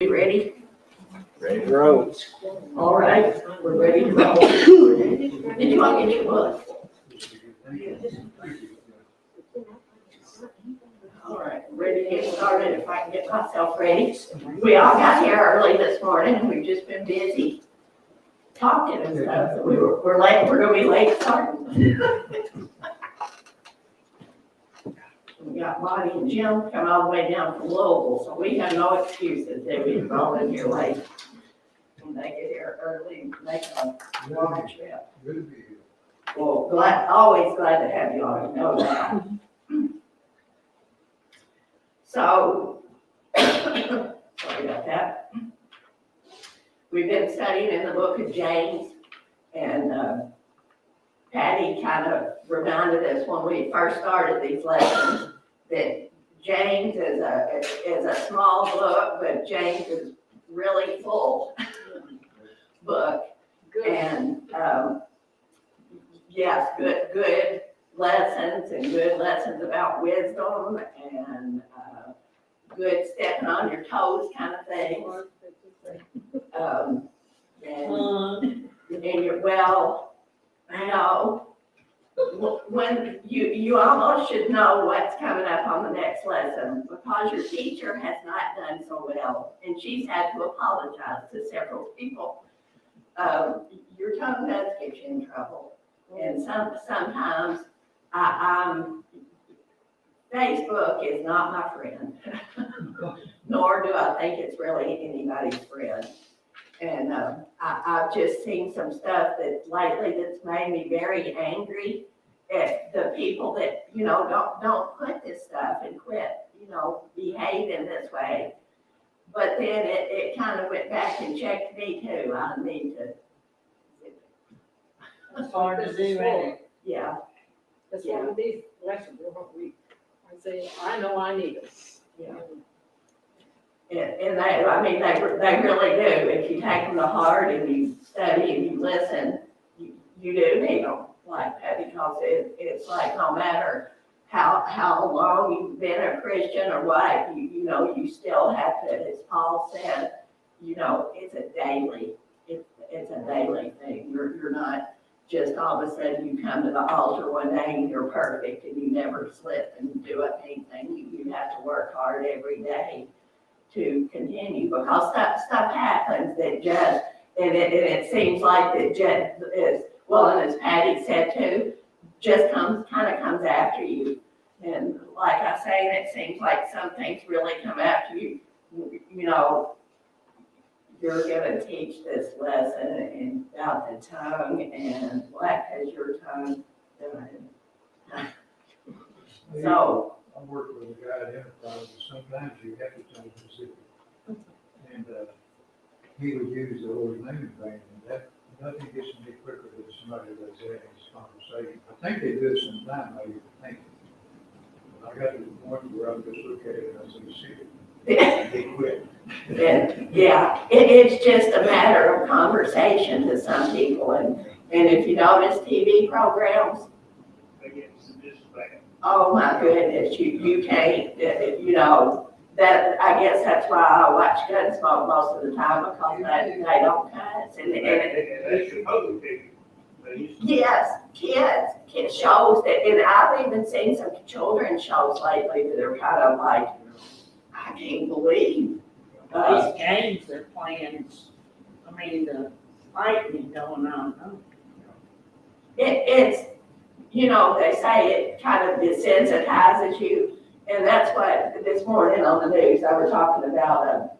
You ready? Ready to roll. All right, we're ready to roll. Did you want to get your book? All right, ready to get started if I can get myself ready. We all got here early this morning and we've just been busy talking and stuff. So we're late, we're gonna be late starting. We got Bonnie and Jim coming all the way down from Louisville, so we have no excuses that we roll in here late. When they get here early and make a long trip. Good to be here. Well, always glad to have you on, you know that. So, sorry about that. We've been studying in the book of James, and Patty kind of reminded us when we first started these lessons that James is a small book, but James is really full book. Good. And yes, good lessons and good lessons about wisdom and good stepping on your toes kind of things. And you're well, I know. When you almost should know what's coming up on the next lesson because your teacher has not done so well and she's had to apologize to several people. Your tongue does get you in trouble, and sometimes Facebook is not my friend, nor do I think it's really anybody's friend. And I've just seen some stuff that lately that's made me very angry at the people that, don't put this stuff and quit, behaving this way. But then it kind of went back and checked me too. I need to. It's hard to do, ain't it? Yeah. That's one of these lessons, I say, I know I need it. Yeah. And they really do. If you take them to heart and you study and you listen, you do need them. Like Patty calls it, it's like no matter how long you've been a Christian or what, you still have to, as Paul said, it's a daily thing. You're not just all of a sudden you come to the altar one day and you're perfect and you never slip and do anything. You have to work hard every day to continue because stuff happens that just, and it seems like that just is, well, and as Patty said too, just comes after you. And like I say, it seems like some things really come after you. You're going to teach this lesson about the tongue, and what has your tongue done? So I work with a guy at Enterprise, and sometimes you have to tell specific. And he would use the Lord's name in vain, and that nothing gets any quicker than somebody that's having this conversation. I think they do it sometime, maybe think. I got to the point where I just look at it and I say, see it. They quit. It's just a matter of conversation to some people, and if you notice TV programs, oh my goodness, you can't, that, I guess that's why I watch Gunsmoke most of the time, because they don't cuss, yes, kids shows that, and I've even seen some children's shows lately that are kind of like, I can't believe. These games they're playing, the fighting going on. It's, they say it kind of desensitizes you. And that's what this morning on the news, I was talking about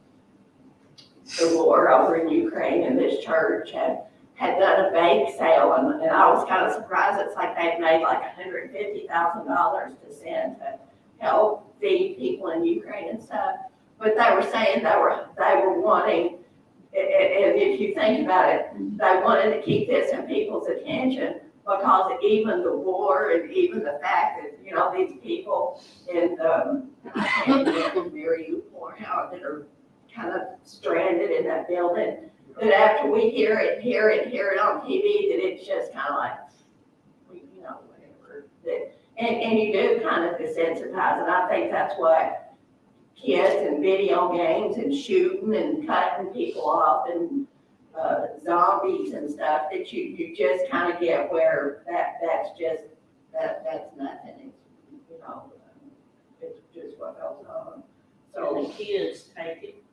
the war over in Ukraine, and this church had done a bake sale. And I was kind of surprised. It's like they'd made like $150,000 to send to help feed people in Ukraine and stuff. But they were saying they were wanting, and if you think about it, they wanted to keep this in people's attention because even the war and even the fact that, these people in I can't remember Mariupol, that are kind of stranded in that building, that after we hear it on TV, that it's just kind of like, whatever. And you do kind of desensitize, and I think that's what kids and video games and shooting and cutting people off and zombies and stuff, that you just kind of get where that's nothing. It's, it's just what goes on. So the So, kids take it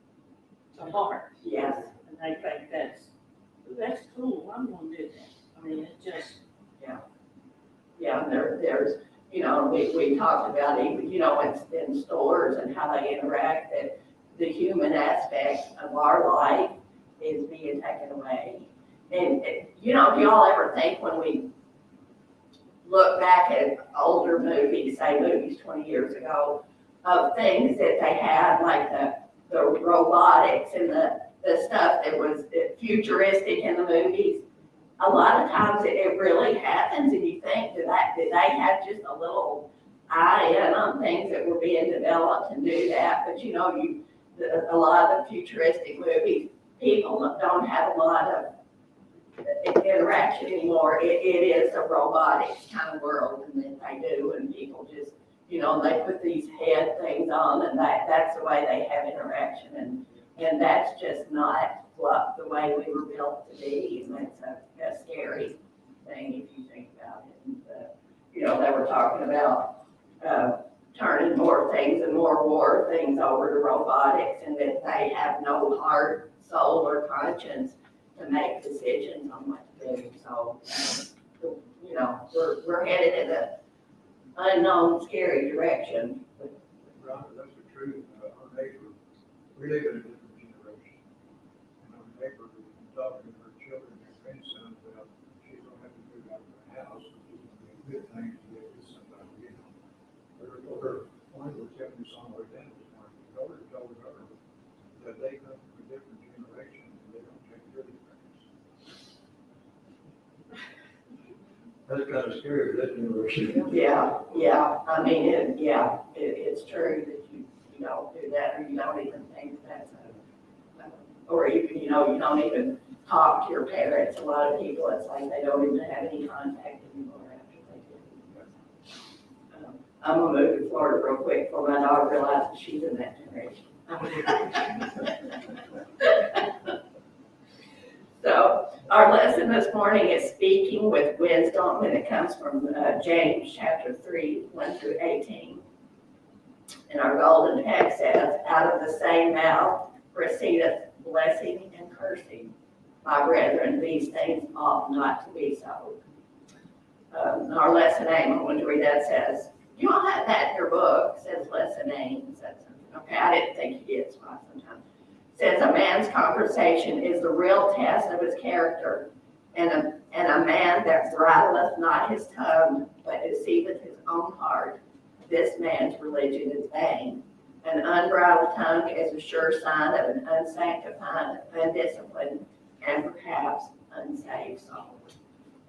to heart, yes, and they think that's cool, I'm gonna do that. I mean, it's just, yeah, there's, we talked about even, in stores and how they interact, that the human aspect of our life is being taken away. And, do y'all ever think when we look back at older movies, say movies 20 years ago, of things that they had, like the robotics and the stuff that was futuristic in the movies? A lot of times it really happens, and you think, did they have just a little eye in on things that were being developed and do that? But a lot of the futuristic movies, people don't have a lot of interaction anymore. It is a robotic kind of world, and that they do, and people just, they put these head things on, and that's the way they have interaction, and that's just not the way we were built to be, and that's a scary thing if you think about it. And, they were talking about turning more things and more war things over to robotics, and that they have no heart, soul, or conscience to make decisions on what to do. So, we're headed in an unknown, scary direction. Rhonda, that's the truth. Our neighbor, we live in a different generation. And our neighbor was talking to her children and grandsons about she's gonna have to move out of her house, which is gonna be a good thing to get with somebody, one was telling me on the way down this morning, the daughter told her that they come from a different generation and they don't take care of their parents. That's kind of scary, that generation. Yeah, I mean, it's true that you don't do that, or you don't even think that's or even, you don't even talk to your parents. A lot of people, it's like they don't even have any contact anymore after they do. I'm gonna move to Florida real quick before my daughter realizes she's in that generation. So our lesson this morning is speaking with wisdom, and it comes from James chapter 3, 1 through 18. And our golden text says, out of the same mouth proceedeth blessing and cursing. My brethren, these things ought not to be so. Our lesson aim, I'm going to read that, says, you all have that in your book, says lesson aim. Okay, I didn't think you did, so I sometimes. Says a man's conversation is the real test of his character, and a man that bridleth not his tongue, but deceiveth his own heart, this man's religion is vain. An unbridled tongue is a sure sign of an unsanctified, undisciplined, and perhaps unsaved soul.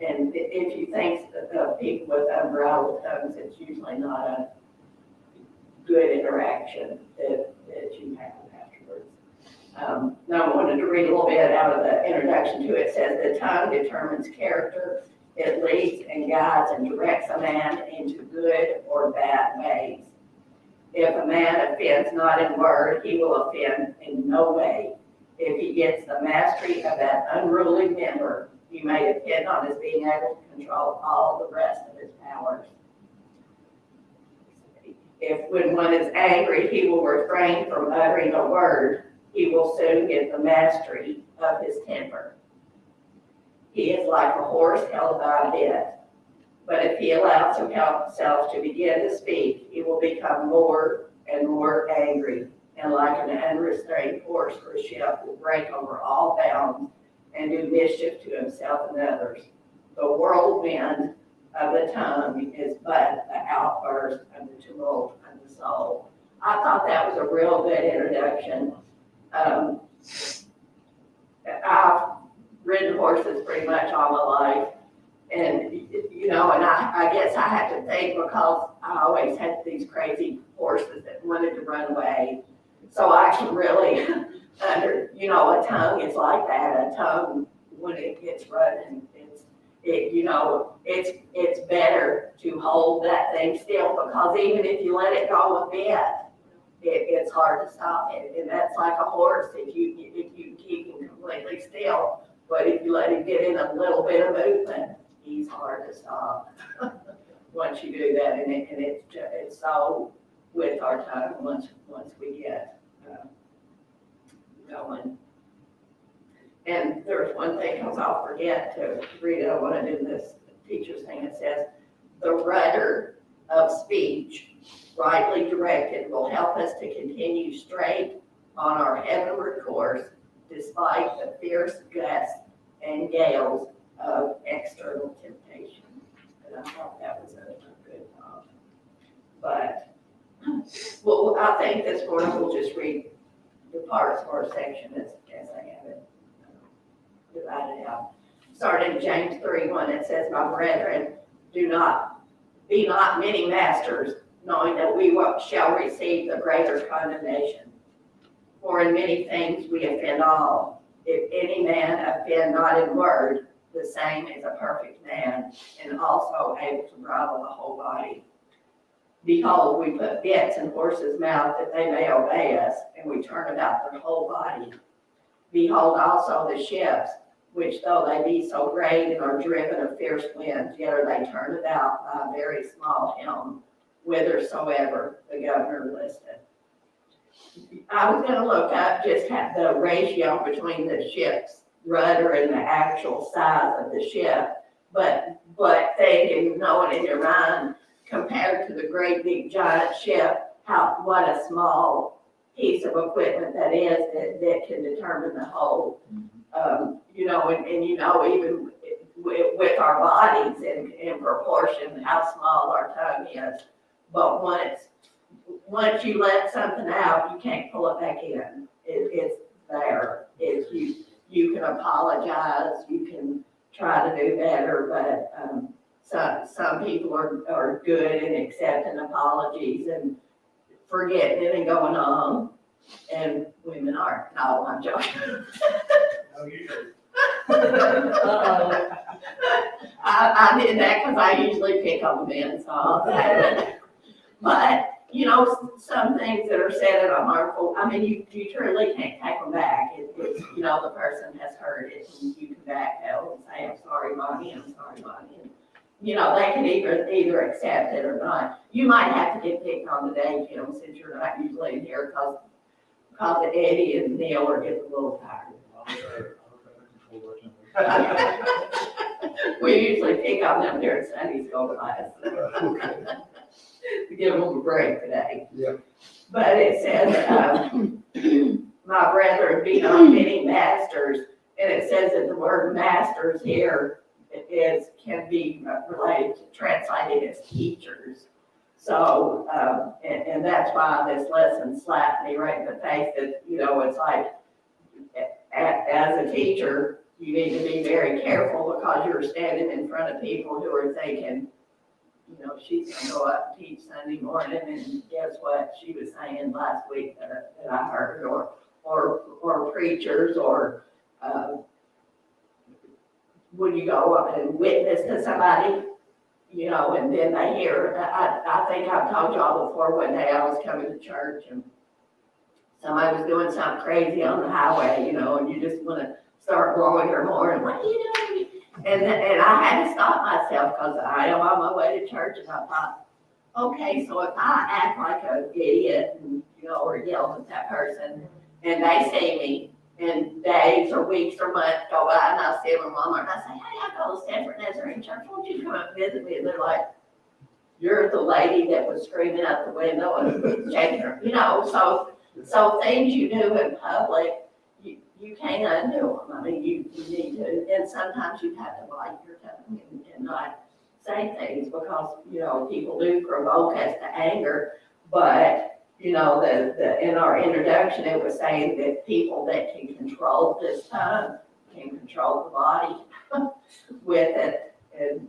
And if you think of people with unbridled tongues, it's usually not a good interaction that you have afterwards. Now I wanted to read a little bit out of the introduction to it. It says, the tongue determines character. It leads and guides and directs a man into good or bad ways. If a man offends not in word, he will offend in no way. If he gets the mastery of that unruly member, you may depend on his being able to control all the rest of his powers. If when one is angry, he will refrain from uttering a word, he will soon get the mastery of his temper. He is like a horse held by a bit, but if he allows himself to begin to speak, he will become more and more angry, and like an unrestrained horse or ship will break over all bounds and do mischief to himself and others. The whirlwind of the tongue is but the outburst of the tumult of the soul. I thought that was a real good introduction. I've ridden horses pretty much all my life, and and I guess I had to think, because I always had these crazy horses that wanted to run away. So I can really a tongue is like that. A tongue, when it gets running, it's better to hold that thing still, because even if you let it go a bit, it's hard to stop it. And that's like a horse, if you keep him completely still, but if you let him get in a little bit of movement, he's hard to stop. Once you do that, and it's so with our tongue, once we get going. And there's one thing, because I'll forget to read it, I want to do this teacher's thing. It says, the rudder of speech, rightly directed, will help us to continue straight on our heavenward course, despite the fierce gusts and gales of external temptation. And I thought that was a good thought. But, well, I think this morning we'll just read the parts or section as I have it divided out. Starting in James 3:1, it says, my brethren, be not many masters, knowing that we shall receive the greater condemnation. For in many things we offend all. If any man offend not in word, the same is a perfect man, and also able to bridle the whole body. Behold, we put bits in horses' mouth that they may obey us, and we turn about their whole body. Behold also the ships, which though they be so great and are driven of fierce winds, yet are they turned about by a very small helm, whithersoever the governor listeth. I was going to look up just the ratio between the ship's rudder and the actual size of the ship, but thinking, knowing in your mind, compared to the great big giant ship, what a small piece of equipment that is that can determine the whole. Even with our bodies in proportion, how small our tongue is. But once you let something out, you can't pull it back in. It's there. You can apologize, you can try to do better, but some people are good in accepting apologies and forgetting it and going on, and women aren't. No, I'm joking. Oh, you do. I did that because I usually pick on men, so I'll say it. But, some things that are said that are harmful, you truly can't take them back. It's the person has heard it, and you can backpedal and say, I'm sorry, Bonnie, and, they can either accept it or not. You might have to get picked on today, Kim, since you're not usually in here, because Eddie and Neil are getting a little tired. We usually pick on them during Sunday school class. To give them a break today. Yeah. But it says, my brethren, be not many masters, and it says that the word masters here can be translated as teachers. So, and that's why this lesson slapped me right in the face that, it's like, as a teacher, you need to be very careful because you're standing in front of people who are thinking, she's going to go up and teach Sunday morning, and guess what she was saying last week that I heard, or preachers, or when you go up and witness to somebody, and then they hear. I think I've told y'all before, one day I was coming to church and somebody was doing something crazy on the highway, and you just want to start blowing her more, and what are you doing? And I had to stop myself because I am on my way to church, and I thought, okay, so if I act like an idiot, and, or yell at that person, and they see me, and days or weeks or months go by, and I see them in Walmart, and I say, hey, I go to Stanford Nazarene Church, won't you come up and visit me? And they're like, you're the lady that was screaming out the window and shaking her, so things you do in public, you can't undo them. You need to, and sometimes you have to bite your tongue and not say things because, people do provoke us to anger. But, in our introduction, it was saying that people that can control this tongue can control the body with it. And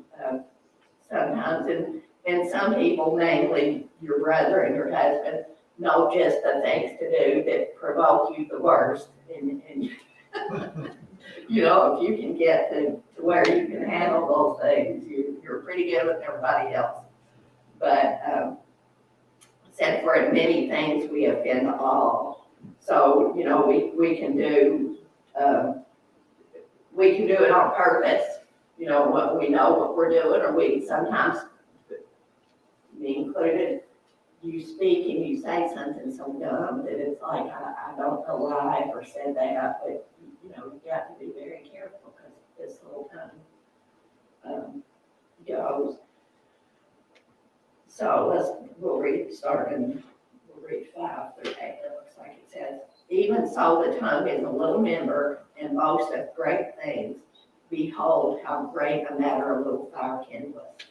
sometimes, and some people, namely your brother and your husband, know just the things to do that provoke you the worst. And if you can get to where you can handle those things, you're pretty good with everybody else. But said, for in many things we offend all. So, we can do, it on purpose, what we know what we're doing, or we sometimes, me included, you speak and you say something so dumb that it's like, I don't know why I ever said that, but, you got to be very careful because this little tongue goes. So we'll read 5 through 8, it looks like it says, even so the tongue is a little member and boasts of great things. Behold, how great a matter a little fire kindleth.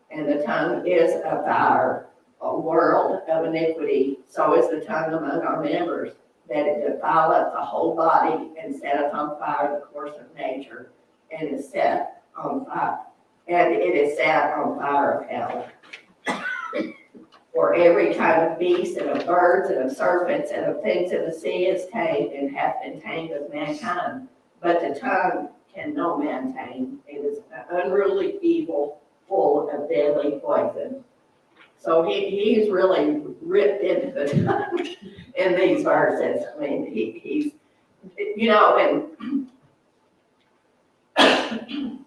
And the tongue is a fire, a world of iniquity. So is the tongue among our members, that it defileth the whole body and setteth on fire the course of nature, and is set on fire, and it is set on fire of hell. For every kind of beast and of birds and of serpents and of things in the sea is tamed and hath been tamed of mankind. But the tongue can no man tame. It is an unruly evil, full of deadly poison. So he's really ripped into the tongue in these verses. I mean, he's, and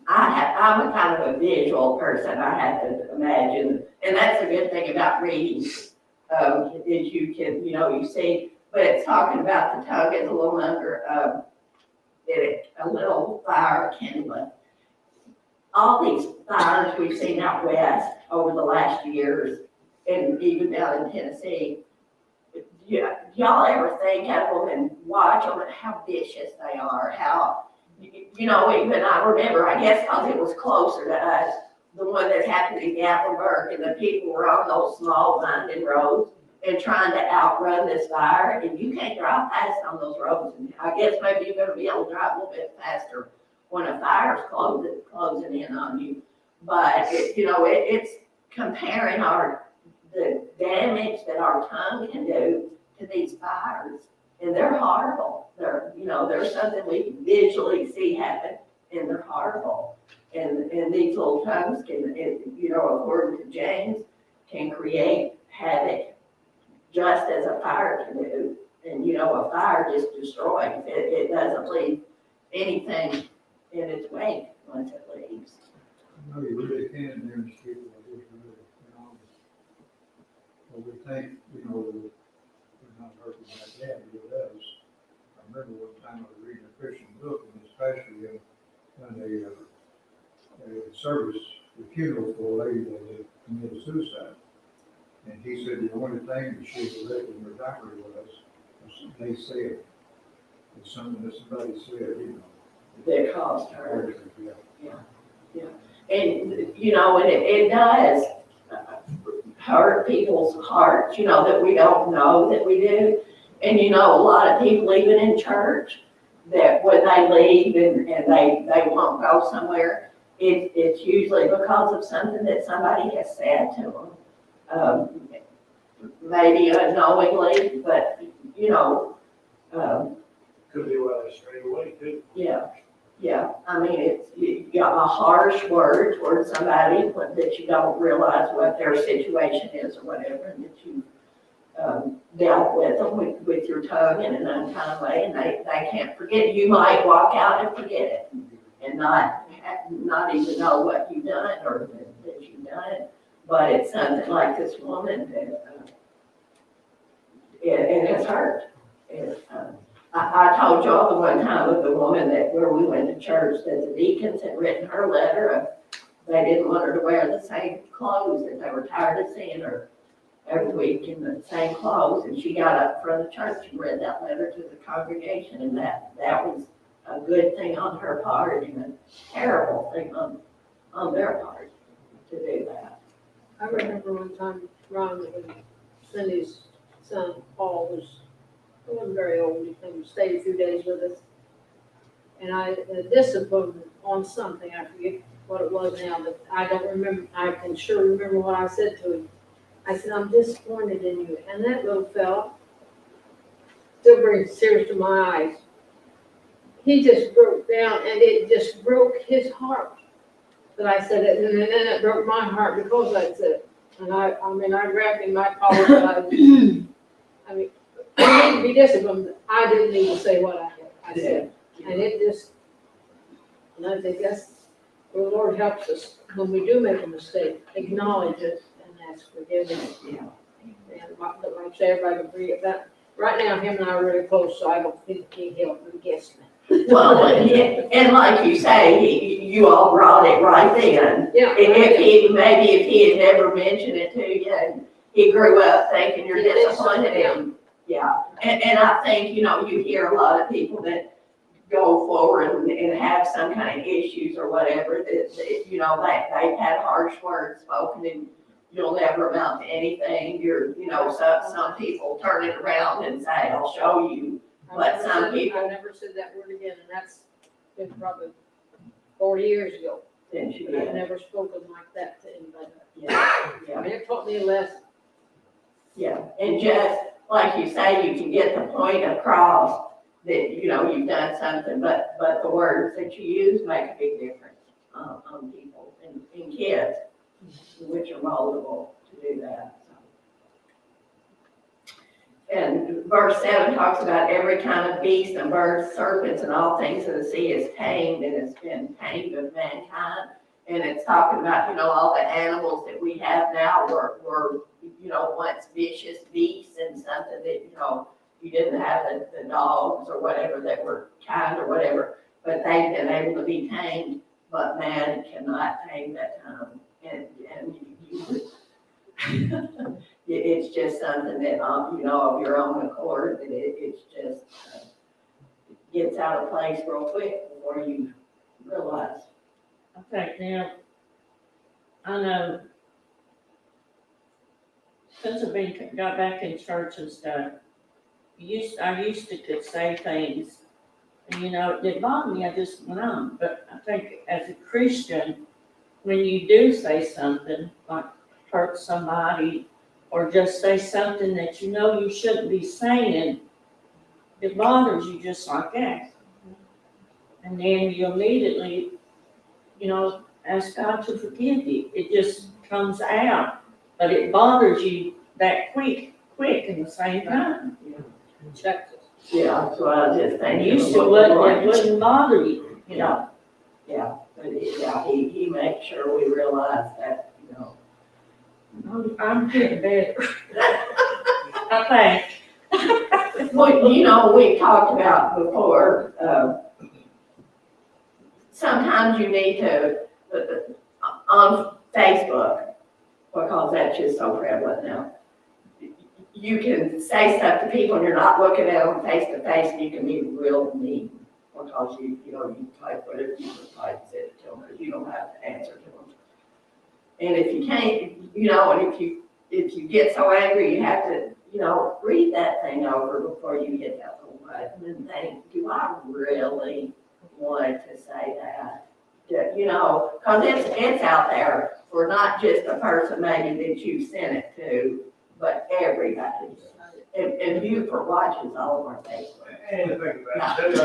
I'm a kind of a visual person, I have to imagine, and that's a good thing about reading, is you can, you see, but it's talking about the tongue is a little under, a little fire kindleth. All these fires we've seen out west over the last years, and even down in Tennessee, y'all ever think of them and watch them and how vicious they are, how, even I remember, I guess because it was closer to us, the one that happened in Gatlinburg, and the people were on those small winding roads and trying to outrun this fire, and you can't drive fast on those roads. And I guess maybe you're going to be able to drive a little bit faster when a fire's closing in on you. But it's comparing the damage that our tongue can do to these fires, and they're horrible. They're something we visually see happen, and they're horrible. And these little tongues can, according to James, can create havoc just as a fire can do. And a fire just destroys. It doesn't leave anything in its wake once it leaves. No, you really can damage people. It really, well, we think, we're not hurting like that, but it does. I remember one time I was reading a Christian book, and this pastor done a service, a funeral for a lady that had committed suicide. And he said the only thing that she had left in her diary was they said. It's something that somebody said, That caused her. Yeah. And, and it does hurt people's hearts, that we don't know that we do. And, a lot of people, even in church, that when they leave and they won't go somewhere, it's usually because of something that somebody has said to them. Maybe unknowingly, but, Could be why they strayed away too. Yeah. I mean, you got a harsh word towards somebody that you don't realize what their situation is or whatever, and that you dealt with them with your tongue in an unkind way, and they can't forget. You might walk out and forget it and not even know what you've done or that you've done it. But it's something like this woman that it has hurt. I told y'all the one time of the woman where we went to church that the deacons had written her letter of they didn't want her to wear the same clothes, that they were tired of seeing her every week in the same clothes. And she got up from the church and read that letter to the congregation, and that was a good thing on her part and a terrible thing on their part to do that. I remember one time, Rhonda, when Cindy's son, Paul, he wasn't very old, he came to stay a few days with us. And I disciplined him on something, I forget what it was now, but I don't remember, I can sure remember what I said to him. I said, I'm disappointed in you. And that little fella still brings tears to my eyes. He just broke down, and it just broke his heart that I said it, and then it broke my heart because I said it. And I reckon I apologize. I mean, I need to be disciplined, I didn't need to say what I said. And it just, and I think that's, the Lord helps us when we do make a mistake, acknowledge it and ask forgiveness. Yeah. And like I say, everybody can agree about, right now, him and I are really close, so I don't think he helped me guess me. Well, and like you say, you all brought it right then. Yeah. Maybe if he had never mentioned it to you, and he grew up thinking you're He did disappointed something, him. Yeah, and I think, you hear a lot of people that go forward and have some kind of issues or whatever, that they've had harsh words spoken and you'll never amount to anything. Some people turn it around and say, I'll show you. But some people- I never said that word again, and that's been probably 40 years ago. Then she But I've did. never spoken like that to anybody. Yeah, I yeah, mean, it taught me a lesson. yeah. And just like you say, you can get the point across that, you've done something, but the words that you use make a big difference on people and kids, which are moldable to do that. And verse 7 talks about every kind of beast and bird, serpents, and all things of the sea is tamed and has been tamed of mankind. And it's talking about, all the animals that we have now were once vicious beasts and something that, you didn't have the dogs or whatever that were kind or whatever, but they've been able to be tamed, but man cannot tame that And it's just something that, of your own accord, that it's just gets out of place real quick before you realize. Okay, now, I know, since got back in church and stuff, I used to could say things, and it didn't bother me, I just went on. But I think as a Christian, when you do say something, like hurt somebody, or just say something that you shouldn't be saying, it bothers you just like that. And then you immediately, ask God to forgive you. It just comes out, but it bothers you that quick in the same time. Check this. Yeah, that's what I was just And thinking. used to it wouldn't bother you, Yeah, but he makes sure we realize that, I'm getting better. I think. Well, we talked about before, sometimes you need to, on Facebook, because that's just so prevalent now, you can say stuff to people and you're not looking at them face to face, and you can be real mean, because you type whatever you type, send it to them, because you don't have to answer to them. And if you can't, and if you get so angry, you have to, read that thing over before you hit that little button and think, do I really want to say that? Because it's out there for not just the person maybe that you sent it to, but everybody. And Buford watches all of our Facebook. And the thing about it,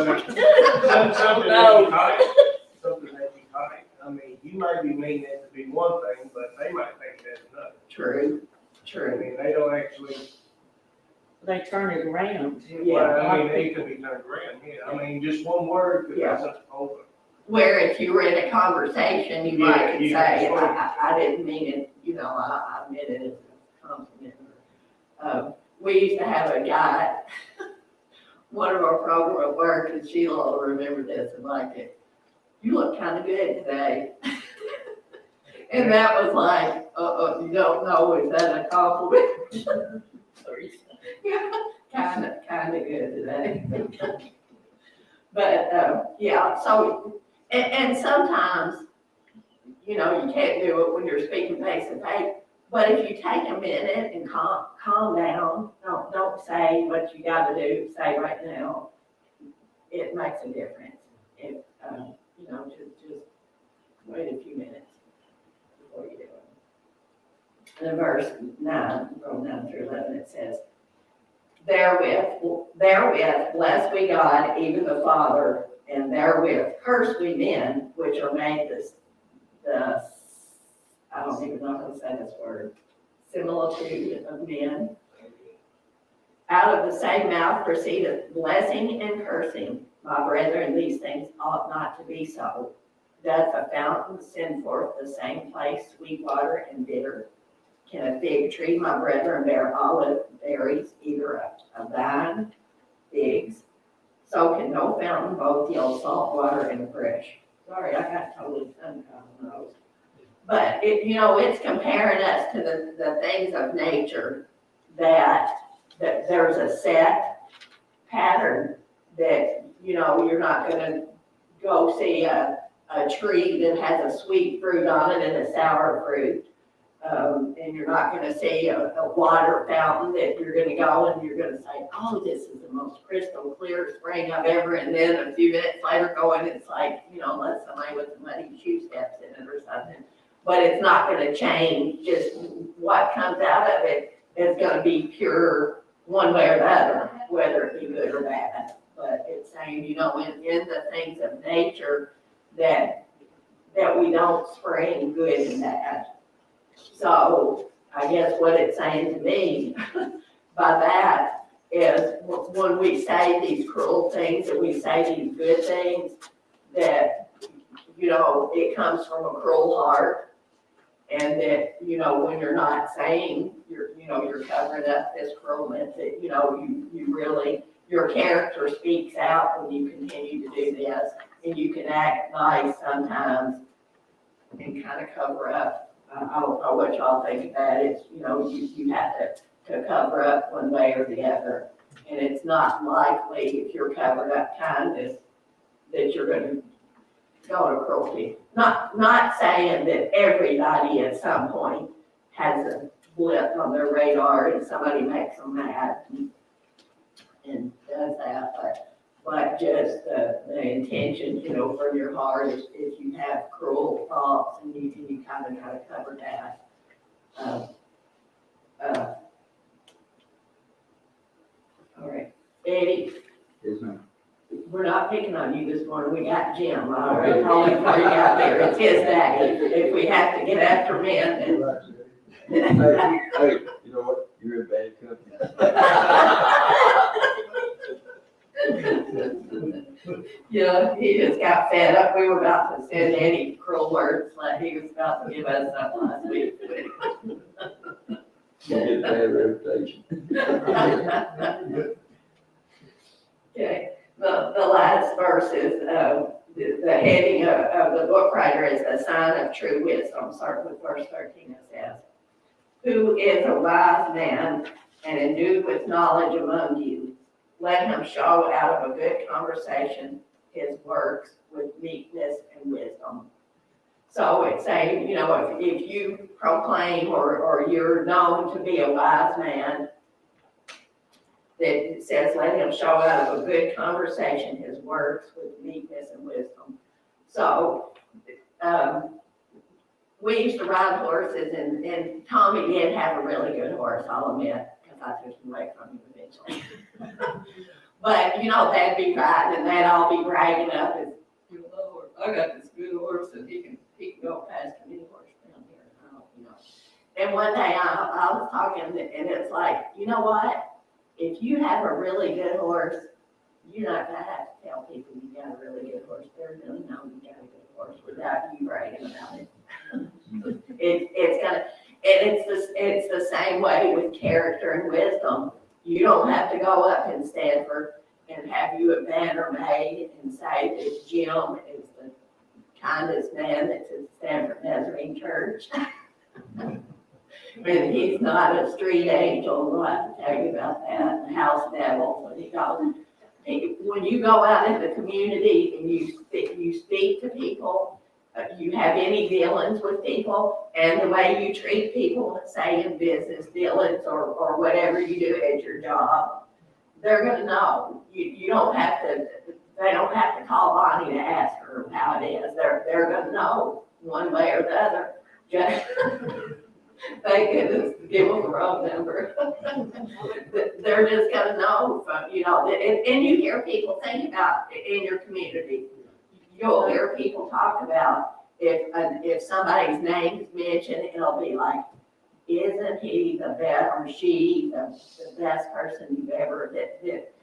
something that you type, I mean, you might be meaning it to be one thing, but they might think that's another. True. I mean, they don't actually, They turn it around. it could be turned around, yeah. I mean, just one word could have such a whole. Where if you were in a conversation, you might could you say, can I didn't mean it, I meant it as a compliment. We used to have a guy, one of our program at work, and Sheila will remember this and like it, you look kind of good today. And that was like, you don't know, is that a compliment? Yeah, kind of good today. But, yeah, so, and sometimes, you can't do it when you're speaking face to face, but if you take a minute and calm down, don't say what you gotta do, say right now, it makes a difference. If, just wait a few minutes before you do it. And in verse 9, from 9 through 11, it says, Therewith bless we God, even the Father, and therewith curse we men, which are made I don't even know how to say this word. similitude of men. Out of the same mouth proceedeth blessing and cursing. My brethren, these things ought not to be so. Doth a fountain send forth the same place sweet water and bitter? Can a fig tree, my brethren, bear olive berries, either a vine, figs? So can no fountain both yield salt water and fresh. Sorry, I got totally tongue tied on those. But it's comparing us to the things of nature that there's a set pattern that, you're not gonna go see a tree that has a sweet fruit on it and a sour fruit. And you're not gonna see a water fountain that you're gonna go and you're gonna say, oh, this is the most crystal clear spring I've ever, and then a few minutes later go in, it's like, unless somebody with a muddy shoe steps in it or something. But it's not gonna change, just what comes out of it is gonna be pure one way or the other, whether it be good or bad. But it's saying, in the things of nature that we don't spring good and bad. So I guess what it's saying to me by that is when we say these cruel things and we say these good things, that, it comes from a cruel heart. And that, when you're not saying, you're covering up this cruelness, that, you really, your character speaks out when you continue to do this, and you can act nice sometimes and kind of cover up. I don't know what y'all think of that. It's, you have to cover up one way or the other. And it's not likely, if you're covering up kindness, that you're going to go to cruelty. Not saying that everybody at some point has a blip on their radar and somebody makes them mad and does that, but just the intention, from your heart is you have cruel thoughts and you kind of got to cover that. All right, Eddie. Yes, ma'am. We're not picking on you this morning. We got Jim. I already told him before he got there. It's his day. If we have to get after men, then. Hey, you know what? You're in bad company. He just got fed up. We were about to send Eddie cruel words like he was about to give us something last week. You get a bad reputation. Okay, the last verse is, the heading of the book writer is a sign of true wisdom. Starting with verse 13, it says, who is a wise man and endued with knowledge among you? Let him show out of a good conversation his works with meekness and wisdom. So it's saying, if you proclaim or you're known to be a wise man, that it says, let him show out of a good conversation his works with meekness and wisdom. So we used to ride horses, and Tommy did have a really good horse, I'll admit, because I took him away from him eventually. But, they'd be riding and they'd all be bragging up and, Lord, I got this good horse and he can go past any horse down here. And one day I was talking and it's like, you know what? If you have a really good horse, you're not gonna have to tell people you got a really good horse. They're gonna know you got a good horse without you bragging about it. It's the same way with character and wisdom. You don't have to go up in Stanford and have you a banner made and say that Jim is the kindest man that's in Stanford Nazarene Church. And he's not a street angel. We'll have to tell you about that. The house devil. When you go out in the community and you speak to people, you have any dealings with people, and the way you treat people, say in business dealings or whatever you do at your job, they're going to know. You don't have to. They don't have to call Bonnie to ask her how it is. They're going to know one way or the other. Thank goodness, give them the wrong number. They're just gonna know from, and you hear people think about in your community. You'll hear people talk about if somebody's name is mentioned, it'll be like isn't he the best, or she, the best person you've ever, it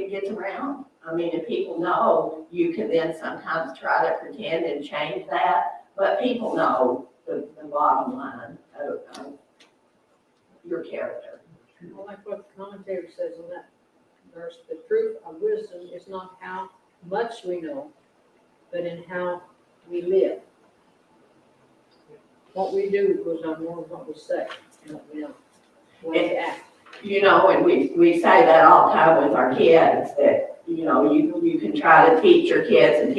gets around. I mean, if people know, you can then sometimes try to pretend and change that, but people know the bottom line of your character. I like what the commentary says on that verse. The truth of wisdom is not how much we know, but in how we live. What we do goes on more than what we say and what we know, what we act. You know, and we say that all the time with our kids, that, you know, you can try to teach your kids,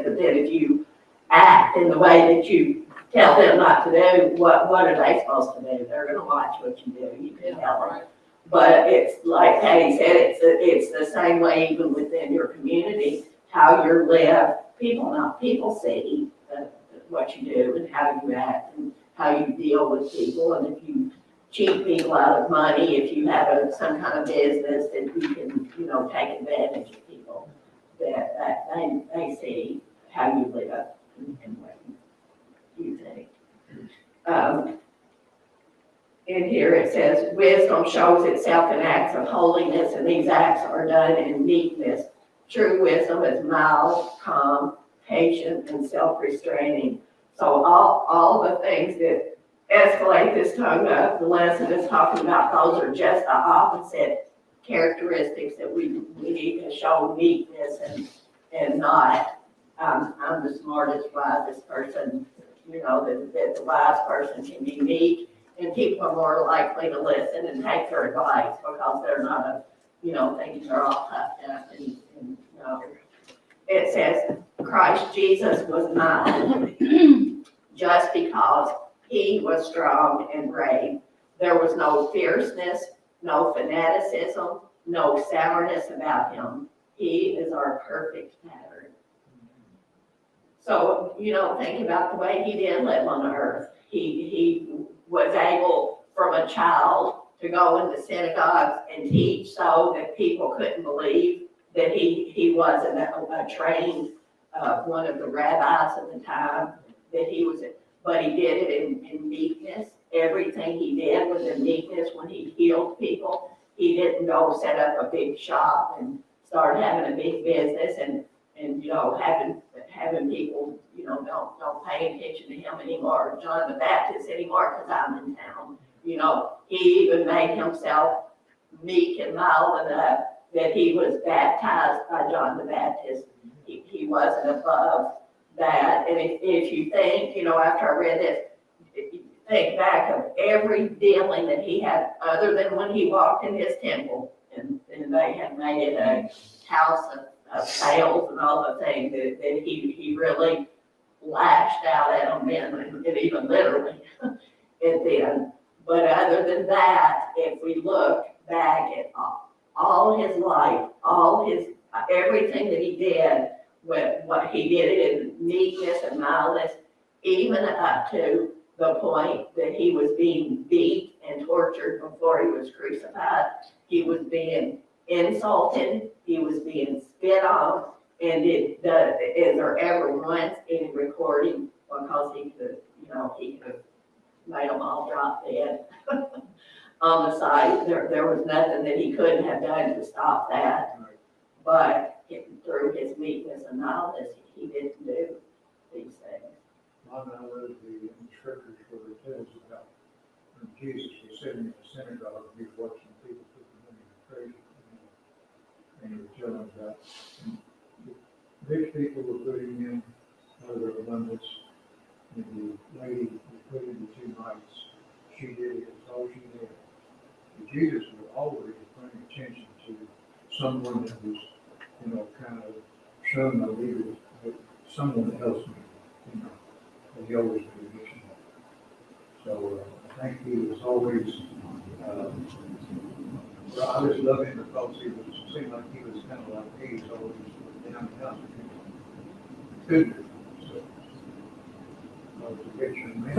but then if you act in the way that you tell them not to do, what are they supposed to do? They're gonna watch what you do, you can tell them. But it's like Patty said, it's the same way even within your community, how you live. People see what you do and how you act and how you deal with people. And if you cheat people out of money, if you have some kind of business that you can, you know, take advantage of people, that they see how you live and what you think. In here it says, wisdom shows itself in acts of holiness, and these acts are done in meekness. True wisdom is mild, calm, patient, and self-restraining. So all the things that escalate this tongue up, the lesson is talking about, those are just the opposite characteristics that we need to show meekness and not, I'm the smartest, wisest person, you know, that the wise person can be meek, and people are more likely to listen and take their advice because they're not, thinking they're all puffed up and no. It says Christ Jesus was not just because he was strong and brave. There was no fierceness, no fanaticism, no sourness about him. He is our perfect pattern. So, think about the way he did live on earth. He was able from a child to go into synagogues and teach so that people couldn't believe that he wasn't a trained, one of the rabbis at the time, that he was, but he did it in meekness. Everything he did was in meekness. When he healed people, he didn't go set up a big shop and start having a big business and having people, don't pay attention to him anymore, John the Baptist anymore, because I'm in town. He even made himself meek and mild enough that he was baptized by John the Baptist. He wasn't above that. And if you think, after I read this, think back of every dealing that he had, other than when he walked in his temple, and they had made it a house of sales and all the things that he really lashed out at them then, and even literally at then. But other than that, if we look back at all his life, everything that he did, with what he did it in meekness and mildness, even up to the point that he was being beat and tortured before he was crucified. He was being insulted, he was being spit on, and is there ever once any recording, because he could have made them all drop dead on the side. There was nothing that he couldn't have done to stop that. But through his meekness and mildness, he didn't do these things. I read the scriptures where it tells about when Jesus was sitting in the synagogue, he was watching people put the money in the treasury, and he was telling about rich people were putting in other abundance, and the lady was putting the 2 mites. She did it, that's all she did. And Jesus was always paying attention to someone that was, kind of showing the leader that someone else knew, and he always paid attention. So I think he was always, I just love him because it seemed like he was kind of like me, he's always down and out. Couldn't do so. I was a rich young man.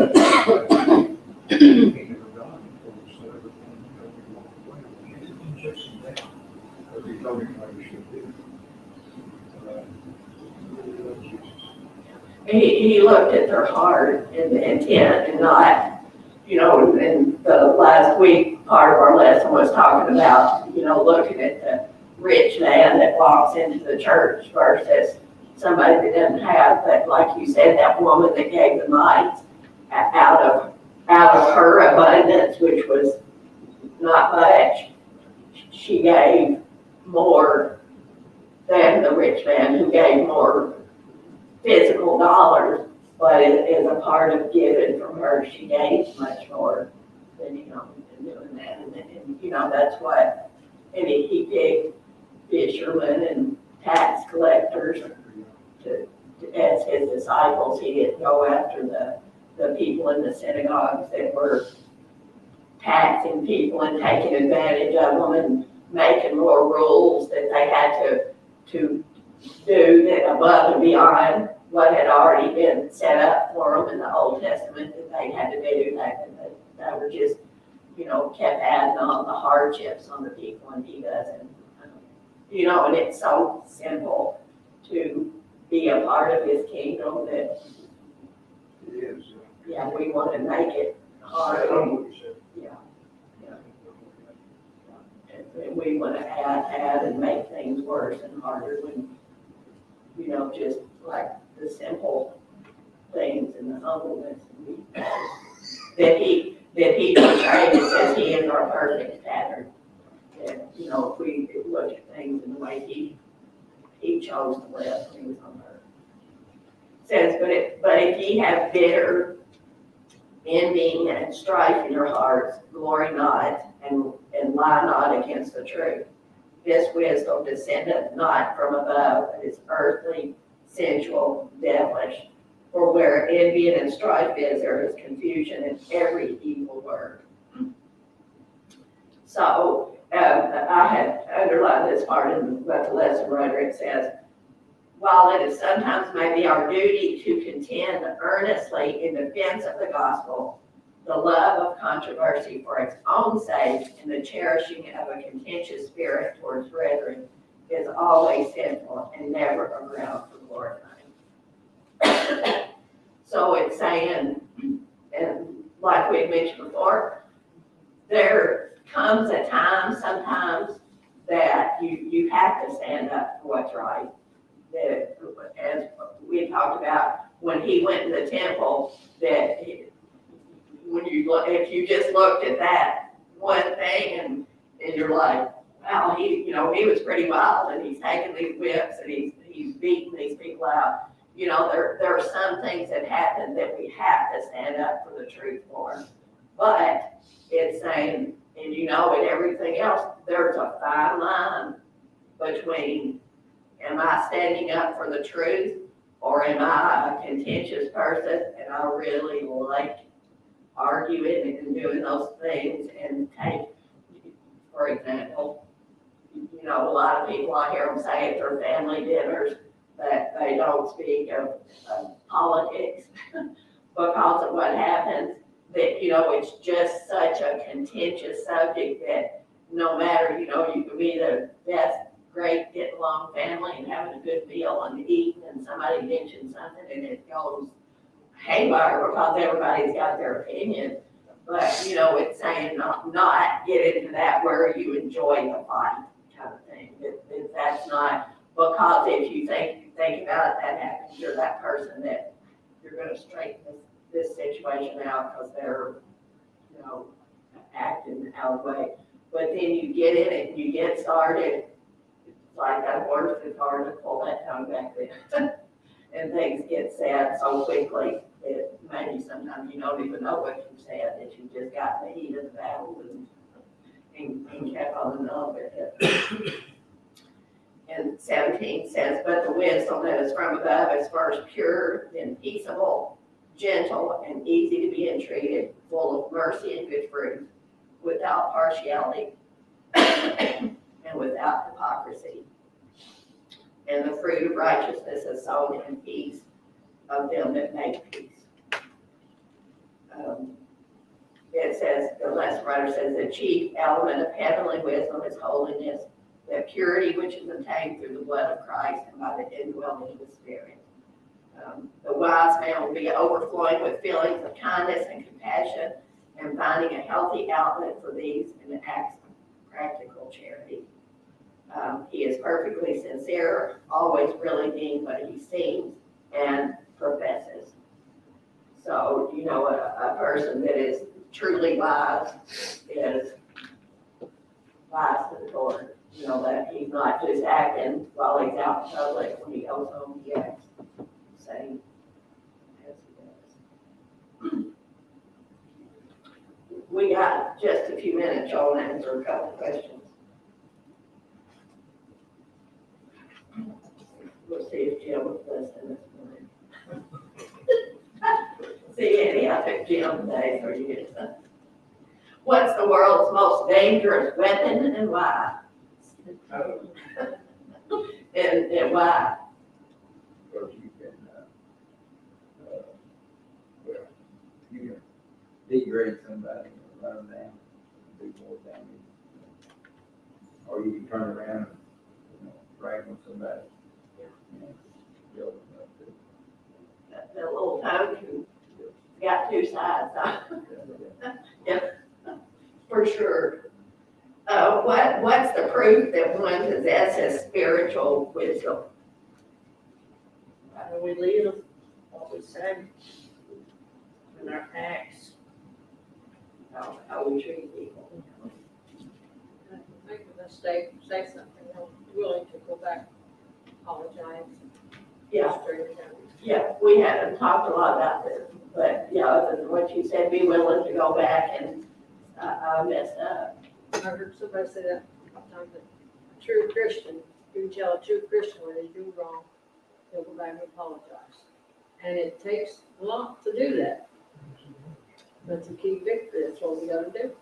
Kingdom of God, so everything he walked away with. He didn't chase him down, because he told him what he should do. He He looked at their heart and the intent, and not, you know, and the last week, part of our lesson was talking about, you know, looking at the rich man that walks into the church versus somebody that doesn't have, but like you said, that woman that gave the mites out of her abundance, which was not much, she gave more than the rich man who gave more physical dollars, but as a part of giving from her, she gave much more than, you know, than doing that. And you know, that's what, and he picked fishermen and tax collectors as his disciples. He didn't go after the people in the synagogues that were taxing people and taking advantage of them and making more rules that they had to do that above and beyond what had already been set up for them in the Old Testament that they had to do. They were just, you know, kept adding on the hardships on the people, and he doesn't. You know, and it's so simple to be a part of his kingdom that, It is. yeah, we want to make it hard. Yeah. And we want to add and make things worse and harder when, you know, just like the simple things and the humbleness that he portrayed. It says he is our perfect pattern. And, you know, if we look at things in the way he chose to live when he was on earth. It says, but if ye have bitter envying and strife in your hearts, glory not, and lie not against the truth. This wisdom descendeth not from above, but is earthly, sensual, devilish. For where envy and strife is, there is confusion in every evil word. So, I had underlined this part in what the lesson writer, it says, while it is sometimes may be our duty to contend earnestly in defense of the gospel, the love of controversy for its own sake and the cherishing of a contentious spirit towards brethren is always sinful and never a ground for glorifying. So it's saying, and like we had mentioned before, there comes a time sometimes that you have to stand up for what's right. That, as we talked about when he went in the temple, that when you look, if you just looked at that one thing and you're like, wow, he was pretty wild, and he's taking these whips and he's beating these people out. You know, there are some things that happen that we have to stand up for the truth for. But it's saying, and you know, in everything else, there's a fine line between, am I standing up for the truth, or am I a contentious person and I really like arguing and doing those things and take, for example, you know, a lot of people, I hear them say at their family dinners that they don't speak of politics because of what happens, that, you know, it's just such a contentious subject that no matter, you know, you can be the best, great, getting along family and having a good meal and eating, and somebody mentions something and it goes haywire because everybody's got their opinion. But, you know, it's saying not get into that where you enjoy the fight kind of thing. If that's not, because if you think about it, that happens, you're that person that you're going to straighten this situation out because they're, you know, acting out of the way. But then you get in it, you get started, it's like that horse is hard to pull that tongue back then. And things get said so quickly that maybe sometimes you don't even know what you said, that you just got in the heat of the battle and kept on with it. And 17 says, but the wisdom that is from above is first pure, then peaceable, gentle, and easy to be entreated, full of mercy and good fruit, without partiality and without hypocrisy. And the fruit of righteousness is sown in peace of them that make peace. It says, the lesson writer says, the chief element of heavenly wisdom is holiness, the purity which is obtained through the blood of Christ and by the indwelling of the Spirit. The wise man will be overflowing with feelings of kindness and compassion and healthy outlet for these and acts practical charity. He is perfectly sincere, always really means what he seems and professes. So, you know, a person that is truly wise is wise to the Lord. You know, that he's not just acting while he's out in public. When he goes home, he acts the same as he does. We got just a few minutes, y'all want to answer a couple of questions. We'll see if Jim was listening this morning. See, Andy, I took Jim today, so you get some. What's the world's most dangerous weapon and why? And why? Because you can, well, you can degrade somebody and run them down, do more damage. Or you can turn around and, drag on somebody. Kill them up too. The little tongue got two sides, huh? Yeah, for sure. What's the proof that one possesses spiritual wisdom? How do we live, what we say, and our acts. How we treat people. Make a mistake, say something, we're willing to go back, apologize. Yeah, Straighten it out. yeah, we haven't talked a lot about this, but yeah, other than what you said, be willing to go back and I messed up. I heard somebody say that one time, that a true Christian, you can tell a true Christian when they do wrong, they'll go back and apologize. And it takes a lot to do that. But to keep victory, that's what we gotta do.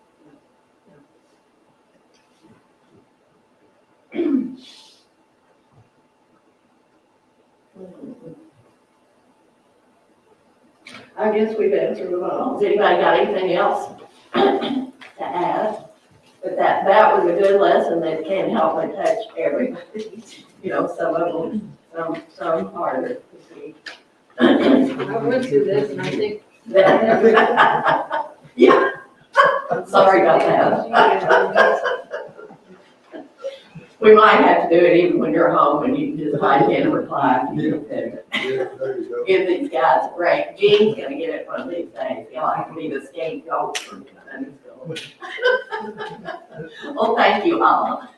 I guess we've answered them all. Has anybody got anything else to add? But that was a good lesson that can't help but touch everybody. You know, some of them, some harder to see. I went through this and I think. Yeah. I'm sorry about that. We might have to do it even when you're home and you can just type in a reply. Yeah, there you go. Give these guys a break. Gene's gonna get it one of these days. He'll have to be the scapegoat for Sunday school. Well, thank you all.